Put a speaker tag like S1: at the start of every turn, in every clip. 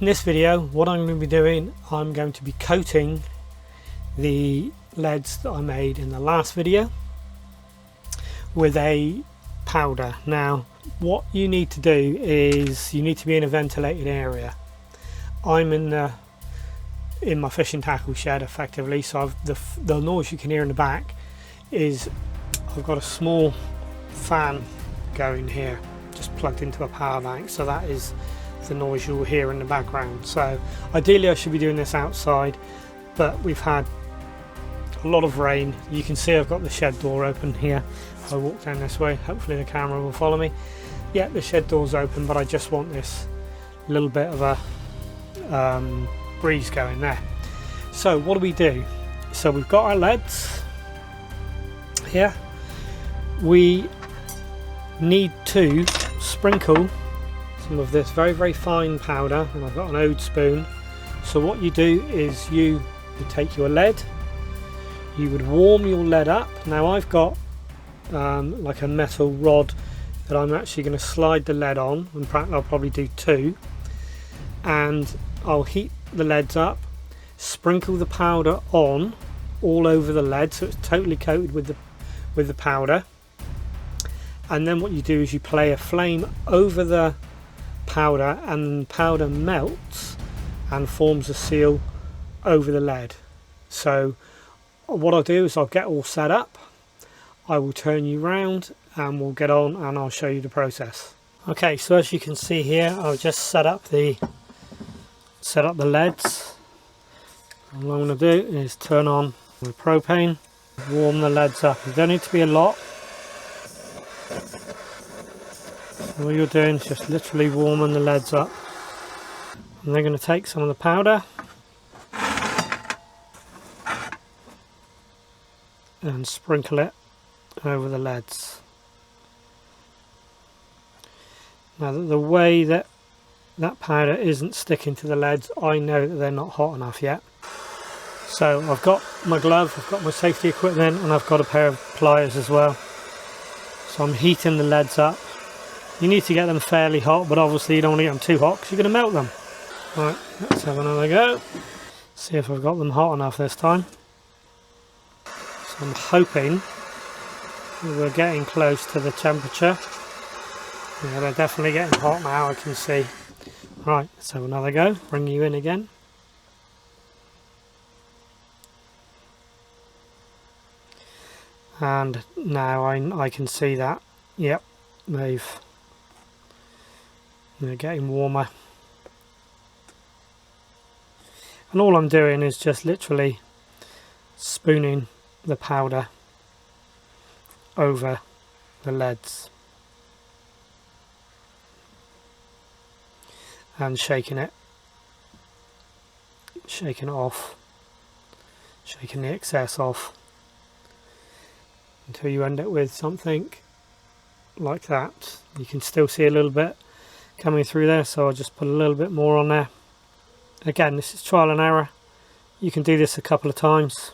S1: In this video, what I'm going to be doing, I'm going to be coating the LEDs that I made in the last video with a powder. Now, what you need to do is you need to be in a ventilated area. I'm in my fishing tackle shed effectively, so the noise you can hear in the back is I've got a small fan going here, just plugged into a power bank, so that is the noise you'll hear in the background. So ideally I should be doing this outside, but we've had a lot of rain. You can see I've got the shed door open here. If I walk down this way, hopefully the camera will follow me. Yeah, the shed door's open, but I just want this little bit of a breeze going there. So what do? So we've got our LEDs here. We need to sprinkle some of this very fine powder, and I've got an Ode spoon. So what you do is you take your lead, you would warm your lead up. Now I've got like a metal rod that I'm actually going to slide the lead on, and I'll probably do two, and I'll heat the leads up, sprinkle the powder on all over the lead so it's totally coated with the powder, and then what you do is you play a flame over the powder, and the powder melts and forms a seal over the lead. So what I'll do is I'll get all set up, I will turn you round and we'll get on and I'll show you the process. Okay, so as you can see here, I've just set up the LEDs. All I'm going to do is turn on the propane, warm the LEDs up. You don't need to be a lot. All you're doing is just literally warming the LEDs up, and they're going to take some of the powder and sprinkle it over the LEDs. Now the way that powder isn't sticking to the LEDs, I know that they're not hot enough yet. So I've got my glove, I've got my safety equipment, and I've got a pair of pliers as well. So I'm heating the LEDs up. You need to get them fairly hot, but obviously you don't want to get them too hot because you're going to melt them. Right, let's have another go. See if I've got them hot enough this time. So I'm hoping we're getting close to the temperature. Yeah, they're definitely getting hot now, I can see. Right, let's have another go. Bring you in again. And now I can see that. Yep, they're getting warmer. And all I'm doing is just literally spooning the powder over the LEDs and shaking it off, shaking the excess off until you end up with something like that. You can still see a little bit coming through there, so I'll just put a little bit more on there. Again, this is trial and error. You can do this a couple of times.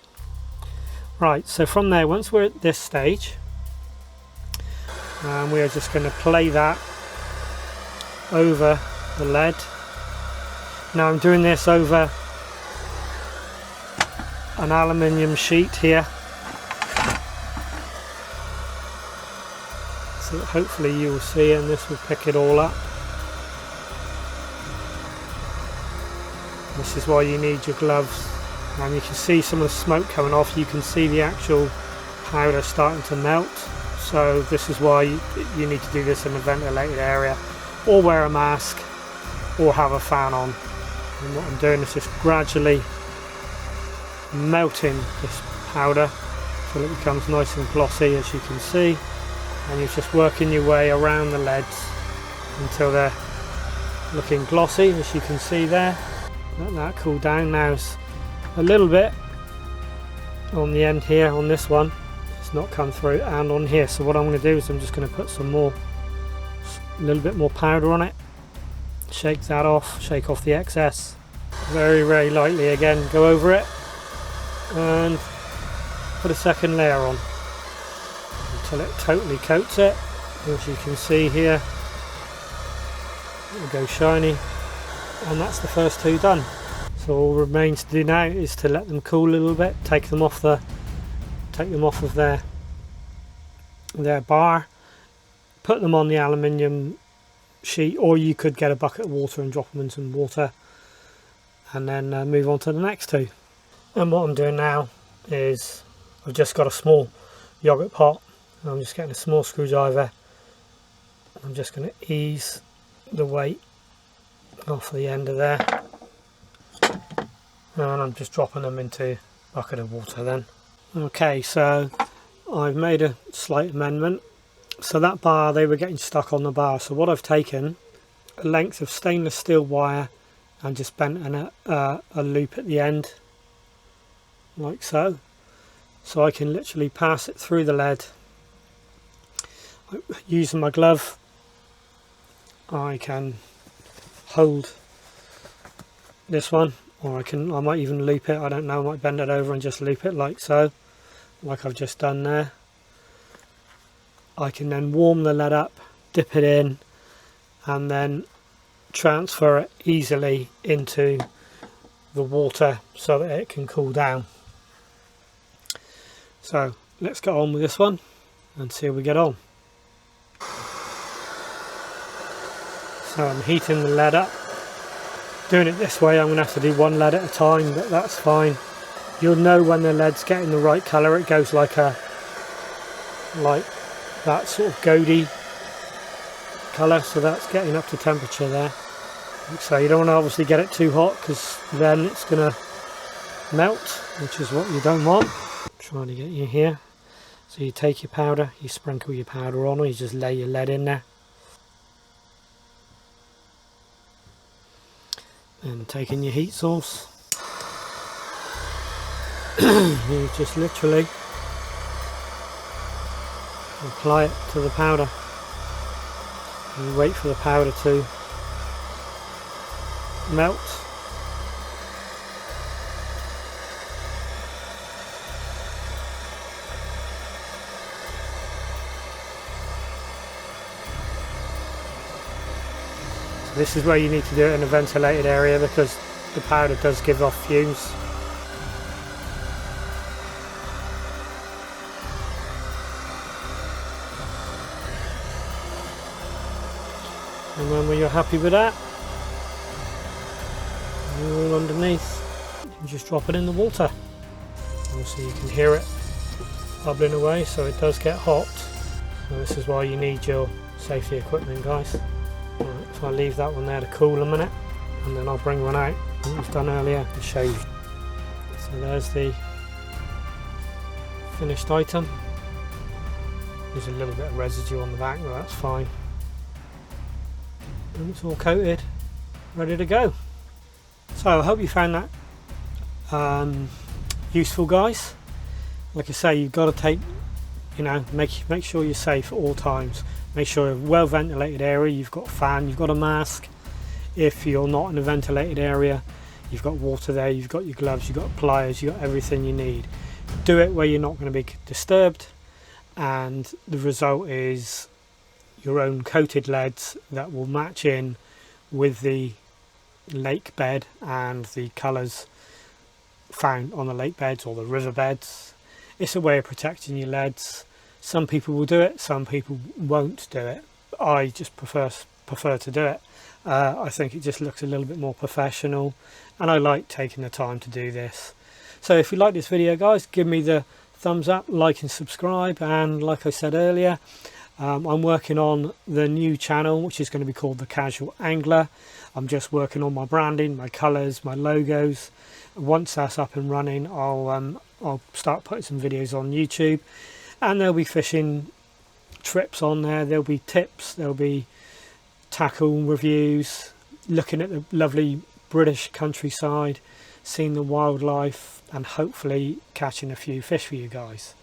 S1: Right, so from there, once we're at this stage, we are just going to play that over the lead. Now I'm doing this over an aluminium sheet here, so that hopefully you will see, and this will pick it all up. This is why you need your gloves, and you can see some of the smoke coming off. You can see the actual powder starting to melt, so this is why you need to do this in a ventilated area, or wear a mask, or have a fan on. And what I'm doing is just gradually melting this powder until it becomes nice and glossy, as you can see, and you're just working your way around the LEDs until they're looking glossy, as you can see there. Let that cool down. Now it's a little bit on the end here on this one, it's not come through, and on here. So what I'm going to do is I'm just going to put a little bit more powder on it, shake that off, shake off the excess very lightly. Again, go over it and put a second layer on until it totally coats it. As you can see here, it will go shiny. and that's the first two done. So all remains to do now is to let them cool a little bit, take them off of their bar, put them on the aluminium sheet, or you could get a bucket of water and drop them in some water, and then move on to the next two. And what I'm doing now is I've just got a small yogurt pot, and I'm just getting a small screwdriver. I'm just going to ease the weight off the end of there, and I'm just dropping them into a bucket of water then. Okay, so I've made a slight amendment. So that bar, they were getting stuck on the bar, so what I've taken, a length of stainless steel wire and just bent a loop at the end like so, so I can literally pass it through the lead. Using my glove, I can hold this one, or I might even loop it, I don't know, I might bend it over and just loop it like so, like I've just done there. I can then warm the lead up, dip it in, and then transfer it easily into the water so that it can cool down. So let's get on with this one and see how we get on. So I'm heating the lead up. Doing it this way, I'm going to have to do one lead at a time, but that's fine. You'll know when the lead's getting the right colour. It goes like that sort of goldy colour, so that's getting up to temperature there. So you don't want to obviously get it too hot, because then it's going to melt, which is what you don't want. I'm trying to get you here. So you take your powder, you sprinkle your powder on, or you just lay your lead in there. And taking your heat source, you just literally apply it to the powder and wait for the powder to melt. So this is where you need to do it in a ventilated area, because the powder does give off fumes. And when you're happy with that, all underneath, you can just drop it in the water. Obviously you can hear it bubbling away, so it does get hot. So this is why you need your safety equipment, guys. Right, so I'll leave that one there to cool a minute, and then I'll bring one out that we've done earlier and show you. So there's the finished item. There's a little bit of residue on the back, but that's fine. And it's all coated, ready to go. So I hope you found that useful, guys. Like I say, you've got to take, make sure you're safe at all times. Make sure you're well ventilated area, you've got a fan, you've got a mask. If you're not in a ventilated area, you've got water there, you've got your gloves, you've got pliers, you've got everything you need. Do it where you're not going to be disturbed, and the result is your own coated leads that will match in with the lake bed and the colours found on the lake beds or the river beds. It's a way of protecting your leads. Some people will do it, some people won't do it. I just prefer to do it. I think it just looks a little bit more professional, and I like taking the time to do this. So if you like this video, guys, give me the thumbs up, like and subscribe. And like I said earlier, I'm working on the new channel, which is going to be called The Casual Angler. I'm just working on my branding, my colours, my logos. Once that's up and running, I'll start putting some videos on YouTube, and there'll be fishing trips on there. There'll be tips, there'll be tackle reviews, looking at the lovely British countryside, seeing the wildlife, and hopefully catching a few fish for you guys.